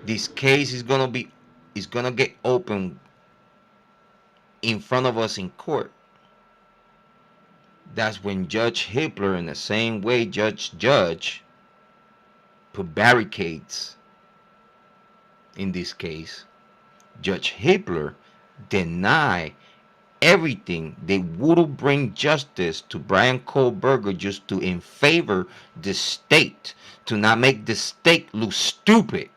This case is gonna get open in front of us in court. That's when Judge HIPPLER, in the same way Judge put barricades in this case, Judge HIPPLER denied everything. They would bring justice to Bryan Kohberger just to in favor the state, to not make the state look stupid.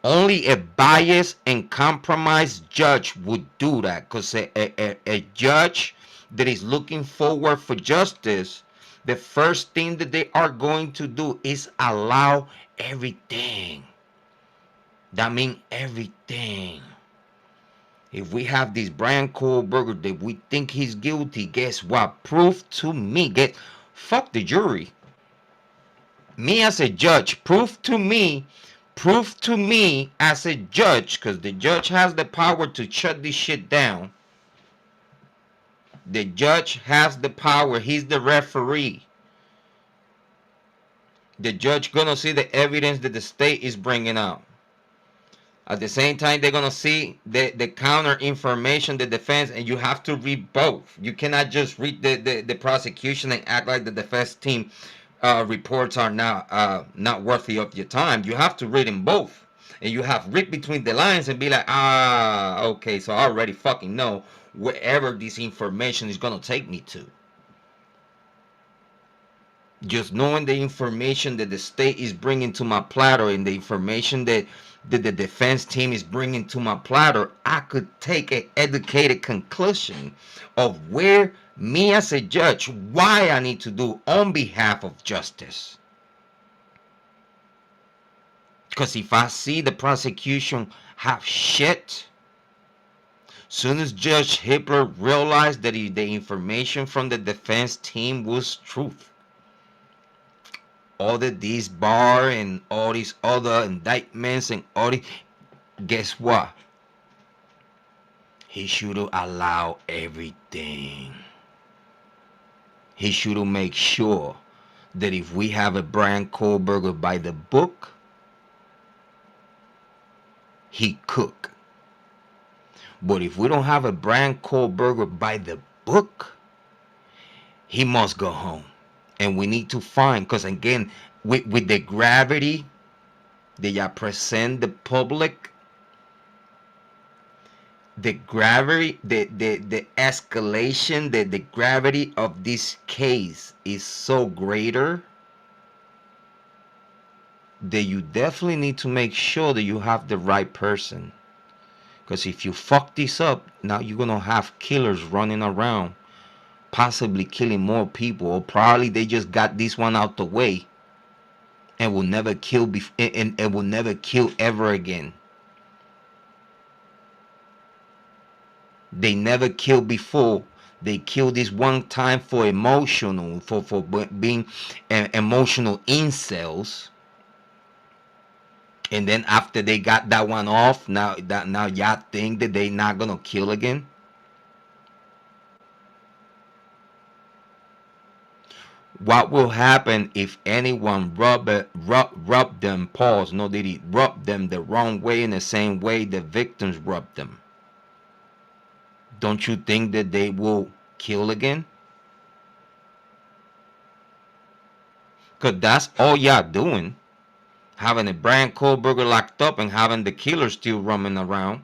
Only a biased and compromised judge would do that, because a judge that is looking forward for justice, the first thing that they are going to do is allow everything. That means everything. If we have this Bryan Kohberger that we think he's guilty, guess what? Proof to me. Fuck the jury. Me as a judge, proof to me as a judge, because the judge has the power to shut this shit down. The judge has the power. He's the referee. The judge gonna see the evidence that the state is bringing out. At the same time, they're gonna see the counter information, the defense, and you have to read both. You cannot just read the prosecution and act like the defense team reports are not worthy of your time. You have to read them both, and you have read between the lines and be like, okay, so I already fucking know wherever this information is gonna take me to. Just knowing the information that the state is bringing to my platter and the information that the defense team is bringing to my platter, I could take an educated conclusion of where me as a judge, why I need to do on behalf of justice. Because if I see the prosecution have shit, soon as Judge HIPPLER realized that the information from the defense team was truth, all of these bar and all these other indictments and all these, guess what? He should have allowed everything. He should have made sure that if we have a Bryan Kohberger by the book, he cook. But if we don't have a Bryan Kohberger by the book, he must go home. And we need to find, because again, with the gravity that you present the public, the gravity, the escalation, the gravity of this case is so greater that you definitely need to make sure that you have the right person. Because if you fuck this up, now you're going to have killers running around, possibly killing more people, or probably they just got this one out the way and will never kill and will never kill ever again. They never killed before. They killed this one time for emotional, for being emotional incels. And then after they got that one off, now y'all think that they not gonna kill again? What will happen if anyone rub them, pause, no, did he rub them the wrong way, in the same way the victims rubbed them? Don't you think that they will kill again? Because that's all y'all doing. Having a Bryan Kohberger locked up and having the killers still roaming around,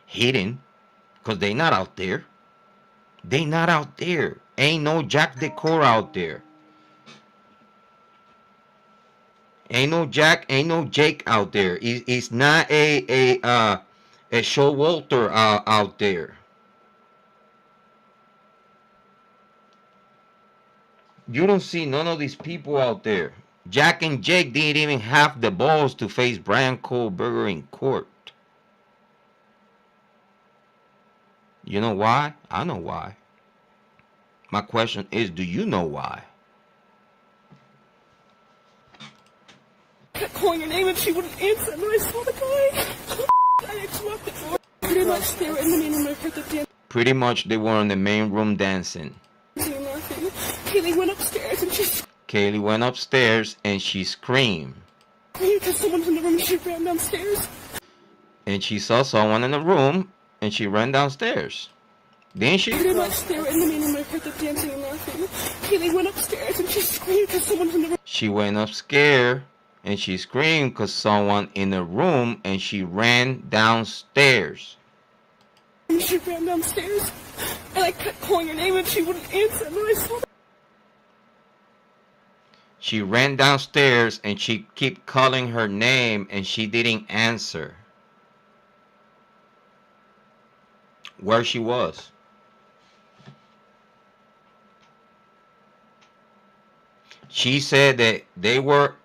hidden, because they not out there. They not out there. Ain't no Jack Decor out there. Ain't no Jack, ain't no Jake out there. It's not a Showalter out there. You don't see none of these people out there. Jack and Jake didn't even have the balls to face Bryan Kohberger in court. You know why? I know why. My question is, do you know why? I kept calling her name and she wouldn't answer, and then I saw the guy. I actually locked the door. Pretty much they were in the main room. I heard the dance. Pretty much they were in the main room dancing. Kiely went upstairs and she Kiely went upstairs and she screamed. because someone's in the room. She ran downstairs. And she saw someone in the room, and she ran downstairs. Didn't she? Pretty much they were in the main room. I heard them dancing and laughing. Kiely went upstairs and she screamed because someone was in the room. She went upstairs and she screamed because someone in the room, and she ran downstairs. She ran downstairs, and I kept calling her name and she wouldn't answer. And then I saw. She ran downstairs and she kept calling her name and she didn't answer. Where she was. She said that they were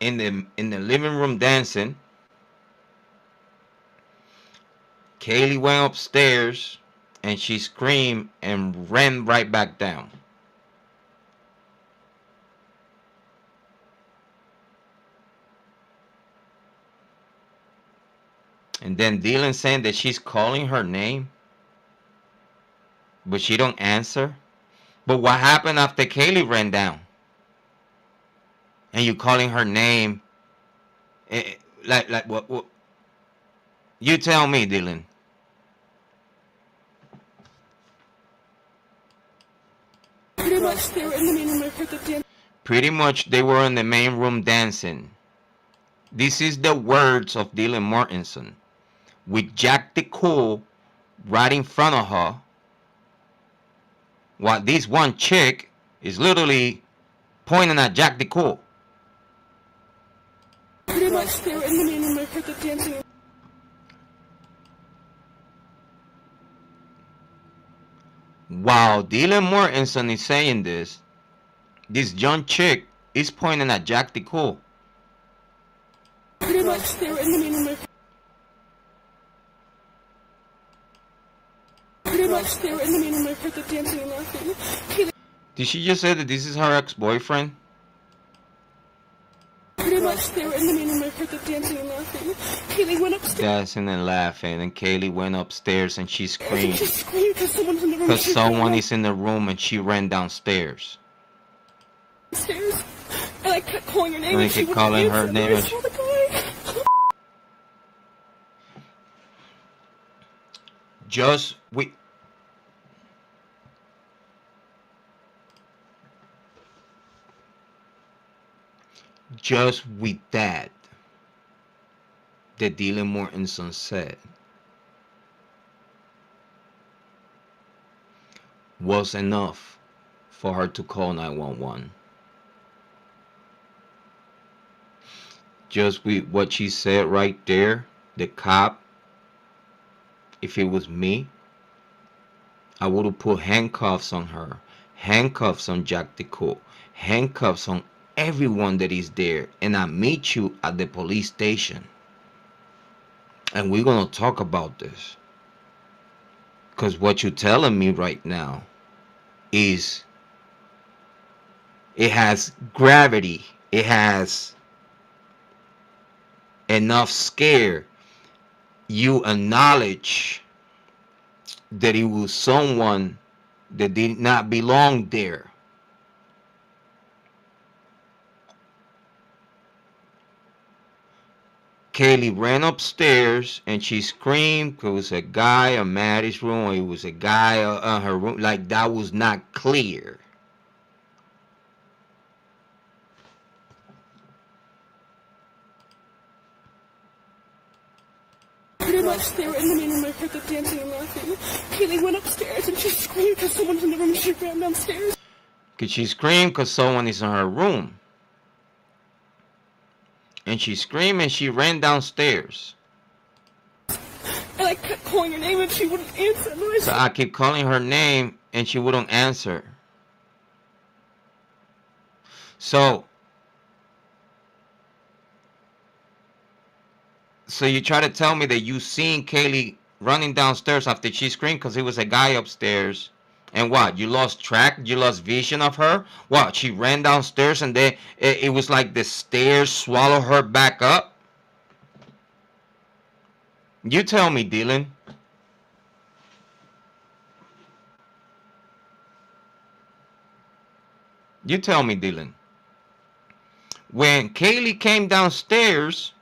in the living room dancing. Kiely went upstairs and she screamed and ran right back down. And then Dylan saying that she's calling her name, but she don't answer. But what happened after Kiely ran down? And you calling her name? Like what? You tell me, Dylan. Pretty much they were in the main room. I heard them dancing. Pretty much they were in the main room dancing. This is the words of Dylan Mortensen, with Jack the Cool right in front of her, while this one chick is literally pointing at Jack the Cool. Pretty much they were in the main room. I heard them dancing. While Dylan Mortensen is saying this young chick is pointing at Jack the Cool. Pretty much they were in the main room. Pretty much they were in the main room. I heard them dancing and laughing. Kiely. Did she just say that this is her ex-boyfriend? Pretty much they were in the main room. I heard them dancing and laughing. Kiely went upstairs. Dancing and laughing, and Kiely went upstairs and she screamed. She screamed because someone's in the room. Because someone is in the room, and she ran downstairs. Downstairs, and I kept calling her name. And And I she kept wouldn't calling her answer. name And I and saw the guy. Just with that Dylan Mortensen said was enough for her to call 911. Just with what she said right there, the cop, if it was me, I would have put handcuffs on her, handcuffs on Jack the Cool, handcuffs on everyone that is there, and I meet you at the police station. And we're going to talk about this. Because what you're telling me right now is it has gravity. It has enough scare. You acknowledge that it was someone that did not belong there. Kiely ran upstairs and she screamed. It was a guy in Maddie's room, or it was a guy in her room. Like, that was not clear. Pretty much they were in the main room. I heard them dancing and laughing. Kiely went upstairs and she screamed because someone's in the room. She ran downstairs. Because she screamed because someone is in her room. And she screamed and she ran downstairs. And I kept calling her name and she wouldn't answer. And So I kept calling her name and she wouldn't answer. So you try to tell me that you seen Kiely running downstairs after she screamed because it was a guy upstairs. And what? You lost track? You lost vision of her? What? She ran downstairs and then it was like the stairs swallowed her back up? You tell me, Dylan. You tell me, Dylan. When Kiely came downstairs,